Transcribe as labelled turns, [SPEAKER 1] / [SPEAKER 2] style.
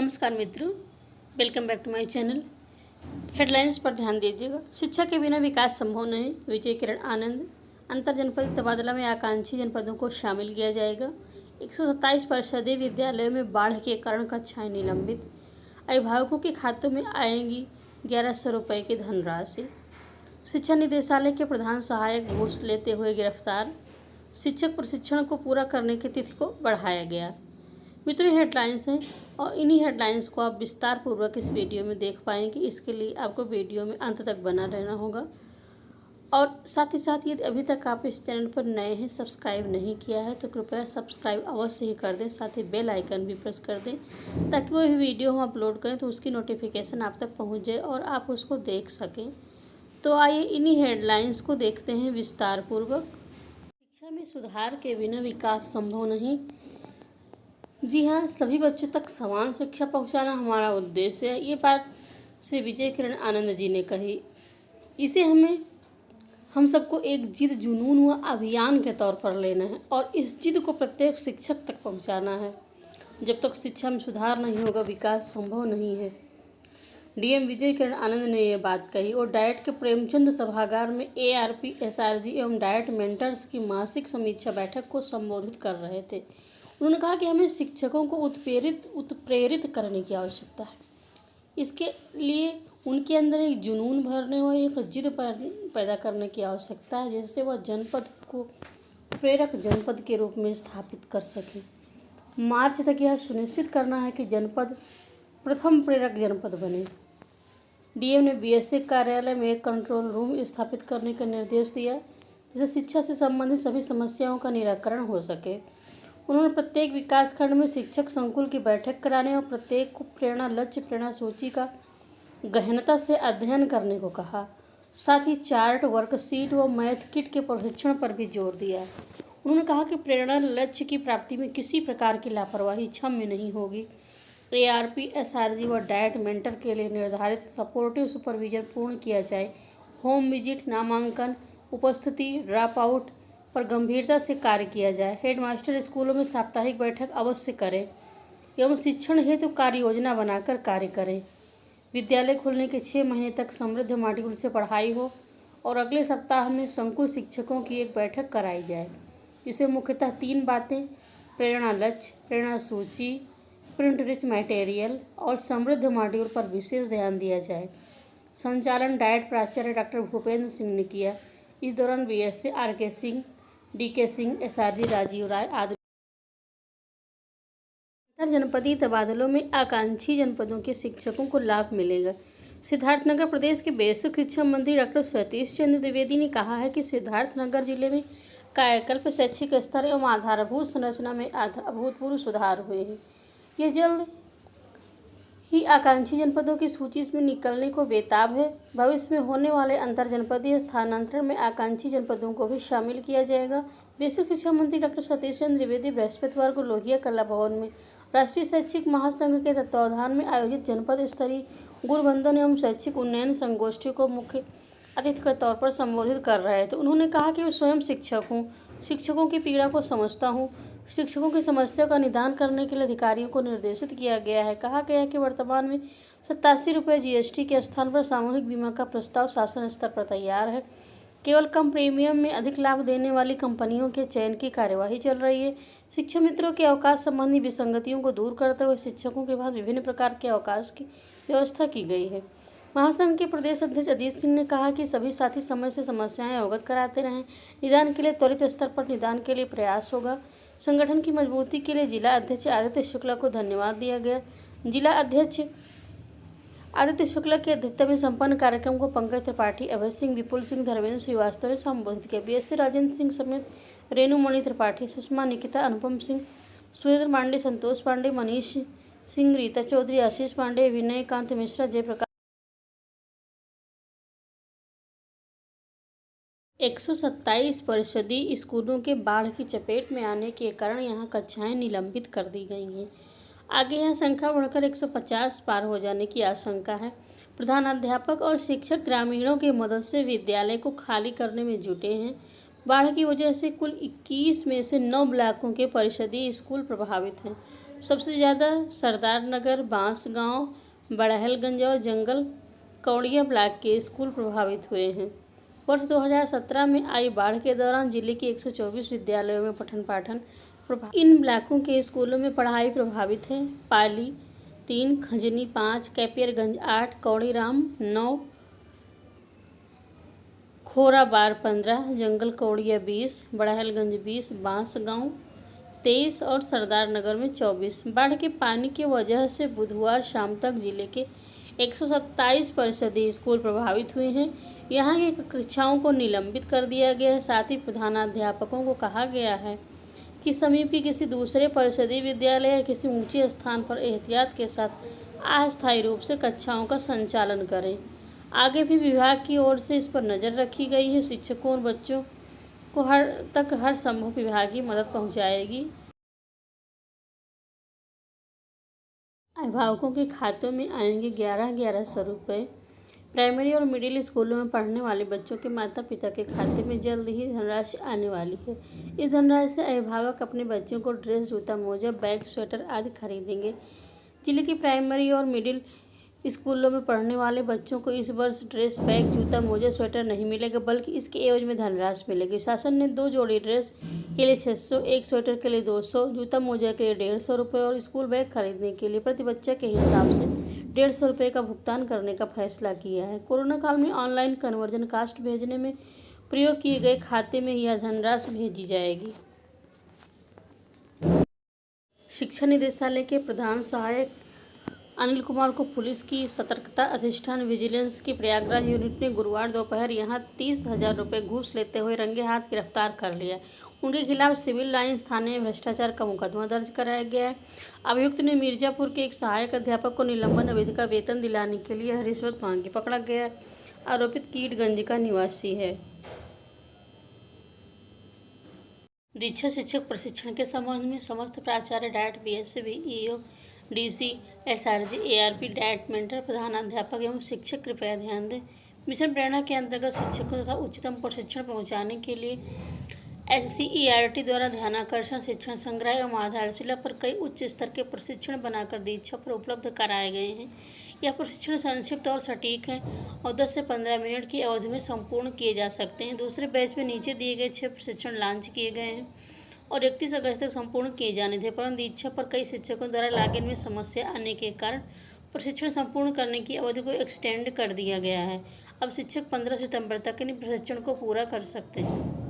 [SPEAKER 1] नमस्कार मित्रों, welcome back to my channel. Headlines पर ध्यान दीजिएगा। शिक्षा के बिना विकास संभव नहीं, विजय किरण आनंद। अंतर जनपद तबादला में आकांक्षी जनपदों को शामिल किया जाएगा। 127 परिषदीय विद्यालयों में बाढ़ के कारण कक्षाएं निलंबित। अभिभावकों के खातों में आएंगी 1100 रुपये की धनराशि। शिक्षा निदेशालय के प्रधान सहायक घूस लेते हुए गिरफ्तार। शिक्षक प्रशिक्षण को पूरा करने की तिथि को बढ़ाया गया। मित्रों, हेडलाइंस हैं और इन्हीं हेडलाइंस को आप विस्तार पूर्वक इस वीडियो में देख पाएंगे। इसके लिए आपको वीडियो में अंत तक बना रहना होगा और साथ ही साथ यदि अभी तक आप इस चैनल पर नए हैं, सब्सक्राइब नहीं किया है तो कृपया सब्सक्राइब अवश्य ही कर दें। साथ ही बेल आइकन भी प्रेस कर दें ताकि कोई भी वीडियो हम अपलोड करें तो उसकी नोटिफिकेशन आप तक पहुँच जाए और आप उसको देख सकें। तो आइए इन्हीं हेडलाइंस को देखते हैं विस्तार पूर्वक। शिक्षा में सुधार के बिना विकास संभव नहीं। जी हाँ, सभी बच्चों तक समान शिक्षा पहुंचाना हमारा उद्देश्य है। ये बात श्री विजय किरण आनंद जी ने कही। इसे हम सबको एक जिद, जुनून व अभियान के तौर पर लेना है और इस जिद को प्रत्येक शिक्षक तक पहुंचाना है। जब तक शिक्षा में सुधार नहीं होगा, विकास संभव नहीं है। डीएम विजय किरण आनंद ने यह बात कही और डाइट के प्रेमचंद सभागार में ARP, SRG एवं डाइट मेंटर्स की मासिक समीक्षा बैठक को संबोधित कर रहे थे। उन्होंने कहा कि हमें शिक्षकों को उत्प्रेरित करने की आवश्यकता है। इसके लिए उनके अंदर एक जुनून भरने और एक जिद पैदा करने की आवश्यकता है, जिससे वह जनपद को प्रेरक जनपद के रूप में स्थापित कर सकें। मार्च तक यह सुनिश्चित करना है कि जनपद प्रथम प्रेरक जनपद बने। डीएम ने BSC कार्यालय में एक कंट्रोल रूम स्थापित करने का निर्देश दिया, जिससे शिक्षा से संबंधित सभी समस्याओं का निराकरण हो सके। उन्होंने प्रत्येक विकासखंड में शिक्षक संकुल की बैठक कराने और प्रत्येक को प्रेरणा लक्ष्य, प्रेरणा सूची का गहनता से अध्ययन करने को कहा। साथ ही चार्ट, वर्कशीट व मैथ किट के प्रशिक्षण पर भी जोर दिया। उन्होंने कहा कि प्रेरणा लक्ष्य की प्राप्ति में किसी प्रकार की लापरवाही क्षम्य नहीं होगी। ARP, SRG व डाइट मेंटर के लिए निर्धारित सपोर्टिव सुपरविजन पूर्ण किया जाए। होम विजिट, नामांकन, उपस्थिति, ड्रॉप आउट पर गंभीरता से कार्य किया जाए। हेडमास्टर स्कूलों में साप्ताहिक बैठक अवश्य करें एवं शिक्षण हेतु कार्य योजना बनाकर कार्य करें। विद्यालय खुलने के 6 महीने तक समृद्ध मॉड्यूल से पढ़ाई हो और अगले सप्ताह में संकुल शिक्षकों की एक बैठक कराई जाए। इसे मुख्यतः 3 बातें: प्रेरणा लक्ष्य, प्रेरणा सूची, प्रिंट रिच मटेरियल और समृद्ध मॉड्यूल पर विशेष ध्यान दिया जाए। संचालन डाइट प्राचार्य डॉक्टर भूपेंद्र सिंह ने किया। इस दौरान BSC RK Singh, DK Singh, SRG Rajiv राय आदि। अंतर जनपदीय तबादलों में आकांक्षी जनपदों के शिक्षकों को लाभ मिलेगा। सिद्धार्थनगर प्रदेश के बेसिक शिक्षा मंत्री डॉक्टर सतीश चंद्र द्विवेदी ने कहा है कि सिद्धार्थनगर जिले में कायाकल्प, शैक्षिक स्तर एवं आधारभूत संरचना में अभूतपूर्व सुधार हुए हैं। ये जल्द ही आकांक्षी जनपदों की सूची में निकलने को बेताब है। भविष्य में होने वाले अंतर जनपदीय स्थानांतरण में आकांक्षी जनपदों को भी शामिल किया जाएगा। बेसिक शिक्षा मंत्री डॉक्टर सतीश चंद्र द्विवेदी बृहस्पतिवार को लोहिया कला भवन में राष्ट्रीय शैक्षिक महासंघ के तत्वावधान में आयोजित जनपद स्तरीय गुरुवंदन एवं शैक्षिक उन्नयन संगोष्ठी को मुख्य अतिथि के तौर पर संबोधित कर रहे थे। उन्होंने कहा कि मैं स्वयं शिक्षक हूँ, शिक्षकों की पीड़ा को समझता हूँ। शिक्षकों की समस्या का निदान करने के लिए अधिकारियों को निर्देशित किया गया है। कहा गया है कि वर्तमान में 87 रुपये GST के स्थान पर सामूहिक बीमा का प्रस्ताव शासन स्तर पर तैयार है। केवल कम प्रीमियम में अधिक लाभ देने वाली कंपनियों के चयन की कार्यवाही चल रही है। शिक्षक मित्रों के अवकाश संबंधी विसंगतियों को दूर करते हुए शिक्षकों के बाद विभिन्न प्रकार के अवकाश की व्यवस्था की गई है। महासंघ के प्रदेश अध्यक्ष अजीत सिंह ने कहा कि सभी साथी समय से समस्याएं अवगत कराते रहें। निदान के लिए त्वरित स्तर पर निदान के लिए प्रयास होगा। संगठन की मजबूती के लिए जिला अध्यक्ष आदित्य शुक्ला को धन्यवाद दिया गया। जिला अध्यक्ष आदित्य शुक्ला की अध्यक्षता में संपन्न कार्यक्रम को पंकज त्रिपाठी, अभय सिंह, विपुल सिंह, धर्मेंद्र श्रीवास्तव ने संबोधित किया। BSC राजेंद्र सिंह समेत रेणुमणि त्रिपाठी, सुषमा, निकिता, अनुपम सिंह, सुरेंद्र पांडे, संतोष पांडे, मनीष सिंह, रीता चौधरी, आशीष पांडे, विनय कांत मिश्रा, जयप्रकाश। 127 परिषदीय स्कूलों के बाढ़ की चपेट में आने के कारण यहां कक्षाएं निलंबित कर दी गई हैं। आगे यह संख्या बढ़कर 150 पार हो जाने की आशंका है। प्रधानाध्यापक और शिक्षक ग्रामीणों की मदद से विद्यालय को खाली करने में जुटे हैं। बाढ़ की वजह से कुल 21 में से 9 ब्लॉकों के परिषदीय स्कूल प्रभावित हैं। सबसे ज़्यादा सरदार नगर, बांसगांव, बड़हलगंज और जंगल कौड़िया ब्लॉक के स्कूल प्रभावित हुए हैं। वर्ष 2017 में आई बाढ़ के दौरान जिले के 124 विद्यालयों में पठन पाठन प्रभावित। इन ब्लॉकों के स्कूलों में पढ़ाई प्रभावित है। पाली 3, खंजनी 5, कैपियरगंज 8, कौड़ीराम 9, खोराबार 15, जंगल कौड़िया 20, बड़हलगंज 20, बांसगांव 23 और सरदार नगर में 24। बाढ़ के पानी की वजह से बुधवार शाम तक जिले के 127 परिषदीय स्कूल प्रभावित हुए हैं। यहाँ की कक्षाओं को निलंबित कर दिया गया है। साथ ही प्रधानाध्यापकों को कहा गया है कि समीप के किसी दूसरे परिषदीय विद्यालय या किसी ऊंचे स्थान पर एहतियात के साथ अस्थायी रूप से कक्षाओं का संचालन करें। आगे भी विभाग की ओर से इस पर नज़र रखी गई है। शिक्षकों और बच्चों को हर संभव विभागीय मदद पहुंचाएगी। अभिभावकों के खातों में आएंगे 11,1100 रुपये। प्राइमरी और मिडिल स्कूलों में पढ़ने वाले बच्चों के माता पिता के खाते में जल्द ही धनराशि आने वाली है। इस धनराशि से अभिभावक अपने बच्चों को ड्रेस, जूता, मोजा, बैग, स्वेटर आदि खरीदेंगे। जिले की प्राइमरी और मिडिल स्कूलों में पढ़ने वाले बच्चों को इस वर्ष ड्रेस, बैग, जूता, मोजा, स्वेटर नहीं मिलेगा, बल्कि इसके एवज में धनराशि मिलेगी। शासन ने 2 जोड़ी ड्रेस के लिए 600, 1 स्वेटर के लिए 200, जूता मोजा के लिए 150 रुपये और स्कूल बैग खरीदने के लिए प्रति बच्चे के हिसाब से 150 रुपये का भुगतान करने का फैसला किया है। कोरोना काल में ऑनलाइन कन्वर्जन कास्ट भेजने में प्रयोग किए गए खाते में यह धनराशि भेजी जाएगी। शिक्षा निदेशालय के प्रधान सहायक अनिल कुमार को पुलिस की सतर्कता अधिष्ठान विजिलेंस की प्रयागराज यूनिट ने गुरुवार दोपहर यहां 30,000 रुपये घूस लेते हुए रंगे हाथ गिरफ्तार कर लिया। उनके खिलाफ सिविल लाइन्स थाने में भ्रष्टाचार का मुकदमा दर्ज कराया गया है। अभियुक्त ने मिर्जापुर के एक सहायक अध्यापक को निलंबन अवधि का वेतन दिलाने के लिए रिश्वत मांगी पकड़ा गया। आरोपित कीटगंज का निवासी है। दीक्षा शिक्षक प्रशिक्षण के संबंध में समस्त प्राचार्य, diet, BSc, BEO, DC, SRG, ARP, diet, mentor, प्रधानाध्यापक एवं शिक्षक कृपया ध्यान दें। मिशन प्रेरणा के अंतर्गत शिक्षकों तथा उच्चतम प्रशिक्षण पहुंचाने के लिए एससीईआरटी द्वारा ध्यानाकर्षण, शिक्षण संग्रह एवं आधारशिला पर कई उच्च स्तर के प्रशिक्षण बनाकर दीक्षा पर उपलब्ध कराए गए हैं। यह प्रशिक्षण संक्षिप्त और सटीक है और 10 से 15 मिनट की अवधि में संपूर्ण किए जा सकते हैं। दूसरे बैच में नीचे दिए गए 6 प्रशिक्षण लॉन्च किए गए हैं और 31 अगस्त तक संपूर्ण किए जाने थे, परंतु दीक्षा पर कई शिक्षकों द्वारा लॉगिन में समस्या आने के कारण प्रशिक्षण संपूर्ण करने की अवधि को एक्सटेंड कर दिया गया है। अब शिक्षक 15 सितंबर तक इन प्रशिक्षण को पूरा कर सकते हैं।